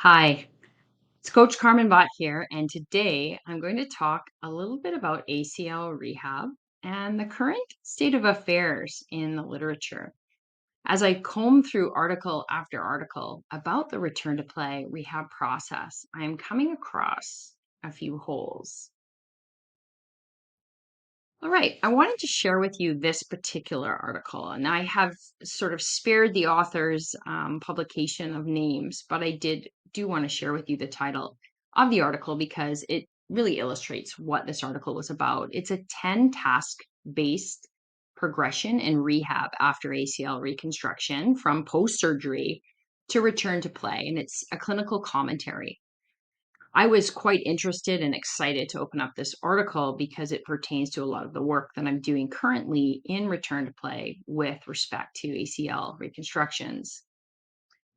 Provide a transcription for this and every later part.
Hi, it's Coach Carmen Bott here, and today I'm going to talk a little bit about ACL rehab and the current state of affairs in the literature. As I comb through article after article about the return to play rehab process, I am coming across a few holes. All right, I wanted to share with you this particular article, and I have sort of spared the author's publication of names, but I do want to share with you the title of the article because it really illustrates what this article was about. It's a 10 task based progression in rehab after ACL reconstruction from post surgery to return to play, and it's a clinical commentary. I was quite interested and excited to open up this article because it pertains to a lot of the work that I'm doing currently in return to play with respect to ACL reconstructions.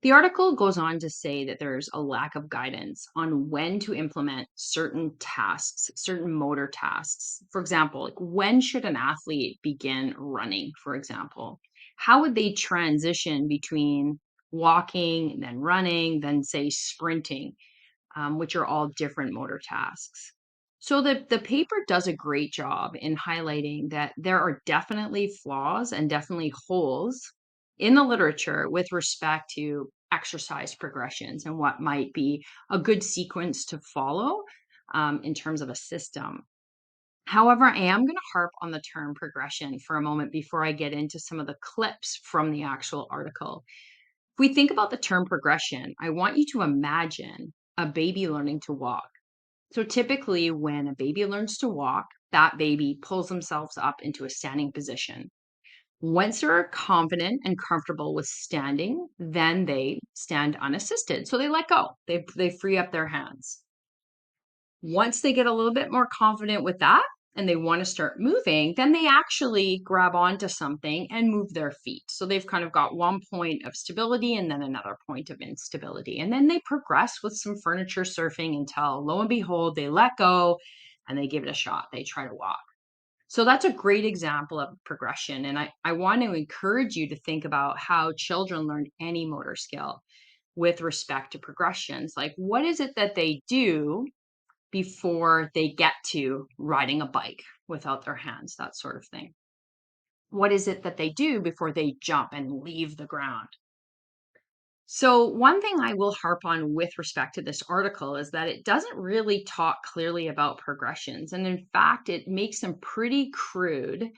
The article goes on to say that there's a lack of guidance on when to implement certain tasks, certain motor tasks. For example, like when should an athlete begin running, for example? How would they transition between walking, then running, then say sprinting? Which are all different motor tasks. So the paper does a great job in highlighting that there are definitely flaws and definitely holes in the literature with respect to exercise progressions and what might be a good sequence to follow in terms of a system. However, I am going to harp on the term progression for a moment before I get into some of the clips from the actual article. If we think about the term progression, I want you to imagine a baby learning to walk. So typically, when a baby learns to walk, that baby pulls themselves up into a standing position. Once they're confident and comfortable with standing, then they stand unassisted. So they let go, they free up their hands. Once they get a little bit more confident with that and they want to start moving, then they actually grab onto something and move their feet. So they've kind of got one point of stability and then another point of instability. And then they progress with some furniture surfing until lo and behold, they let go and they give it a shot. They try to walk. So that's a great example of progression. And I want to encourage you to think about how children learn any motor skill with respect to progressions. Like, what is it that they do before they get to riding a bike without their hands, that sort of thing? What is it that they do before they jump and leave the ground? So, one thing I will harp on with respect to this article is that it doesn't really talk clearly about progressions. And in fact, it makes them pretty crude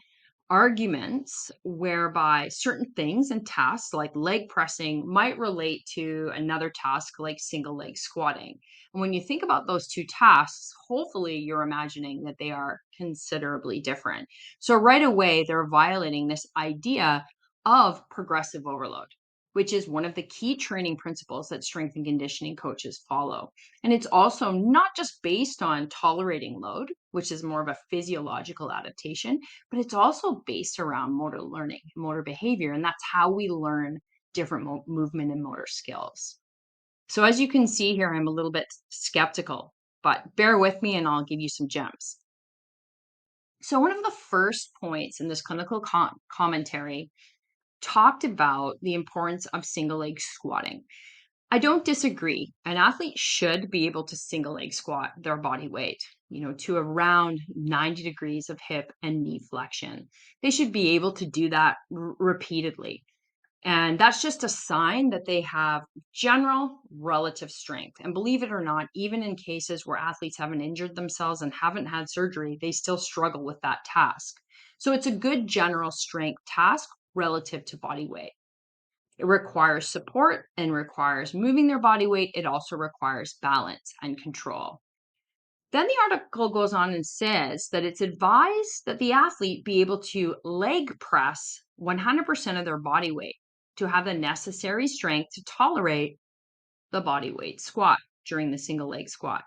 arguments whereby certain things and tasks like leg pressing might relate to another task like single leg squatting. And when you think about those two tasks, hopefully you're imagining that they are considerably different. So right away, they're violating this idea of progressive overload, which is one of the key training principles that strength and conditioning coaches follow. And it's also not just based on tolerating load, which is more of a physiological adaptation, but it's also based around motor learning, motor behavior, and that's how we learn different movement and motor skills. So as you can see here, I'm a little bit skeptical, but bear with me and I'll give you some gems. So one of the first points in this clinical commentary talked about the importance of single leg squatting. I don't disagree. An athlete should be able to single leg squat their body weight, to around 90 degrees of hip and knee flexion. They should be able to do that repeatedly. And that's just a sign that they have general relative strength. And believe it or not, even in cases where athletes haven't injured themselves and haven't had surgery, they still struggle with that task. So it's a good general strength task relative to body weight. It requires support and requires moving their body weight. It also requires balance and control. Then the article goes on and says that it's advised that the athlete be able to leg press 100% of their body weight to have the necessary strength to tolerate the body weight squat during the single leg squat.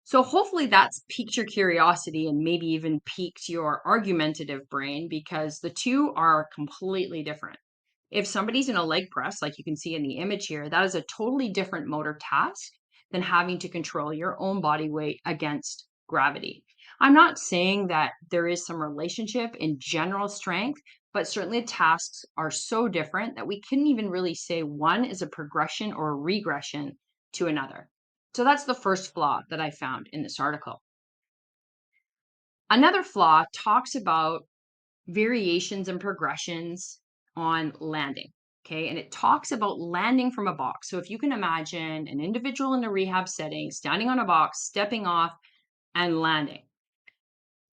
So hopefully that's piqued your curiosity and maybe even piqued your argumentative brain because the two are completely different. If somebody's in a leg press, like you can see in the image here, that is a totally different motor task than having to control your own body weight against gravity. I'm not saying that there is some relationship in general strength, but certainly the tasks are so different that we couldn't even really say one is a progression or a regression to another. So that's the first flaw that I found in this article. Another flaw talks about variations and progressions on landing. Okay. And it talks about landing from a box. So if you can imagine an individual in a rehab setting standing on a box, stepping off, and landing.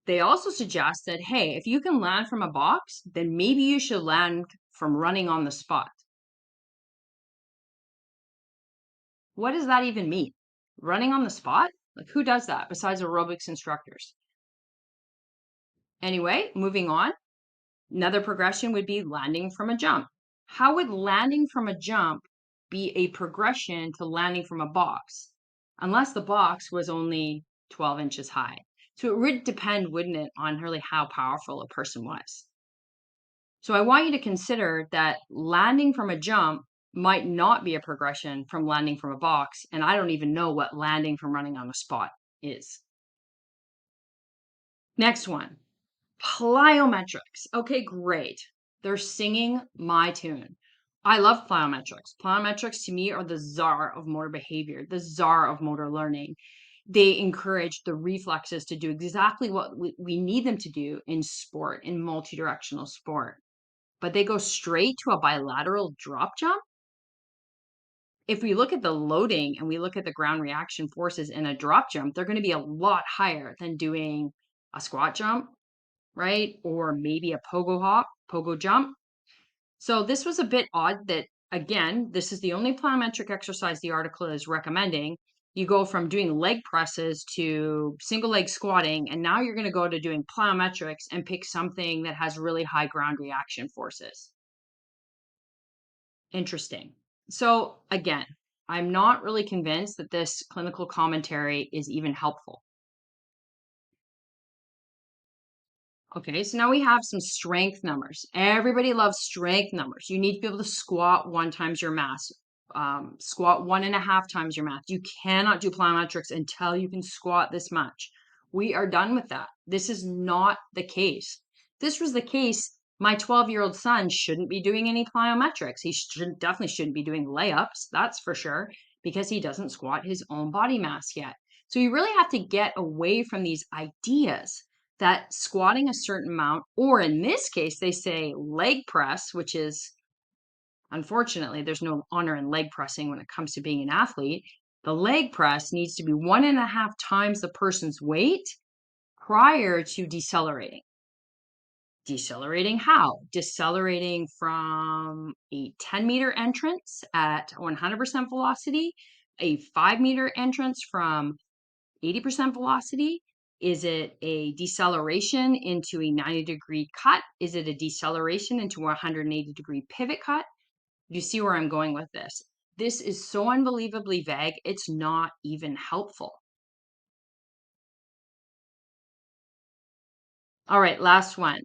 They also suggest that, hey, if you can land from a box, then maybe you should land from running on the spot. What does that even mean? Running on the spot? Like, who does that besides aerobics instructors? Anyway, moving on. Another progression would be landing from a jump. How would landing from a jump be a progression to landing from a box? Unless the box was only 12 inches high. So it would depend, wouldn't it, on really how powerful a person was. So I want you to consider that landing from a jump might not be a progression from landing from a box. And I don't even know what landing from running on the spot is. Next one. Plyometrics. Okay, great. They're singing my tune. I love plyometrics. Plyometrics to me are the czar of motor behavior, the czar of motor learning. They encourage the reflexes to do exactly what we need them to do in sport, in multi-directional sport. But they go straight to a bilateral drop jump. If we look at the loading and we look at the ground reaction forces in a drop jump, they're going to be a lot higher than doing a squat jump, right? Or maybe a pogo hop, pogo jump. So this was a bit odd that, again, this is the only plyometric exercise the article is recommending. You go from doing leg presses to single leg squatting, and now you're going to go to doing plyometrics and pick something that has really high ground reaction forces. Interesting. So again, I'm not really convinced that this clinical commentary is even helpful. Okay, so now we have some strength numbers. Everybody loves strength numbers. You need to be able to squat 1 times your mass, squat 1.5 times your mass. You cannot do plyometrics until you can squat this much. We are done with that. This is not the case. If this was the case, my 12-year-old son shouldn't be doing any plyometrics. He definitely shouldn't be doing layups, that's for sure, because he doesn't squat his own body mass yet. So you really have to get away from these ideas that squatting a certain amount, or in this case, they say leg press, which is unfortunately, there's no honor in leg pressing when it comes to being an athlete. The leg press needs to be 1.5 times the person's weight prior to decelerating. Decelerating how? Decelerating from a 10-meter entrance at 100% velocity, a 5-meter entrance from 80% velocity? Is it a deceleration into a 90-degree cut? Is it a deceleration into a 180-degree pivot cut? You see where I'm going with this. This is so unbelievably vague, it's not even helpful. All right, last one.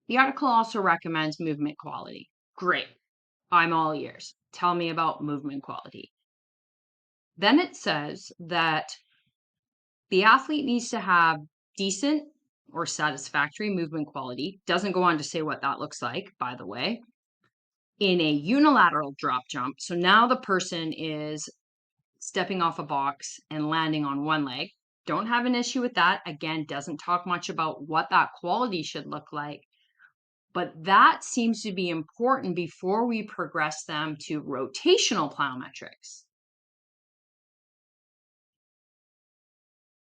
The article also recommends movement quality. Great. I'm all ears. Tell me about movement quality. Then it says that the athlete needs to have decent or satisfactory movement quality. Doesn't go on to say what that looks like, by the way, in a unilateral drop jump. So now the person is stepping off a box and landing on one leg. Don't have an issue with that. Again, doesn't talk much about what that quality should look like. But that seems to be important before we progress them to rotational plyometrics.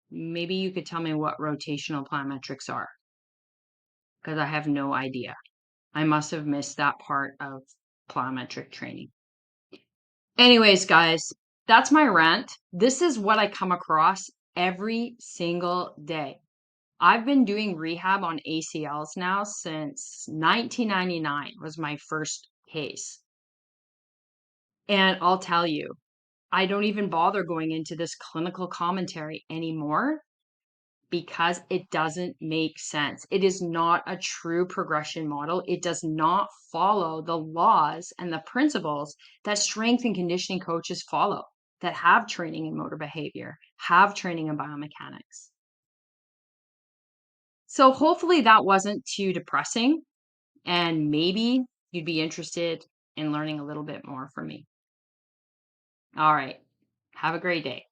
Maybe you could tell me what rotational plyometrics are, because I have no idea. I must have missed that part of plyometric training. Anyways, guys, that's my rant. This is what I come across every single day. I've been doing rehab on ACLs now since 1999 was my first case. And I'll tell you, I don't even bother going into this clinical commentary anymore because it doesn't make sense. It is not a true progression model. It does not follow the laws and the principles that strength and conditioning coaches follow, that have training in motor behavior, have training in biomechanics. So hopefully that wasn't too depressing, and maybe you'd be interested in learning a little bit more from me. All right. Have a great day.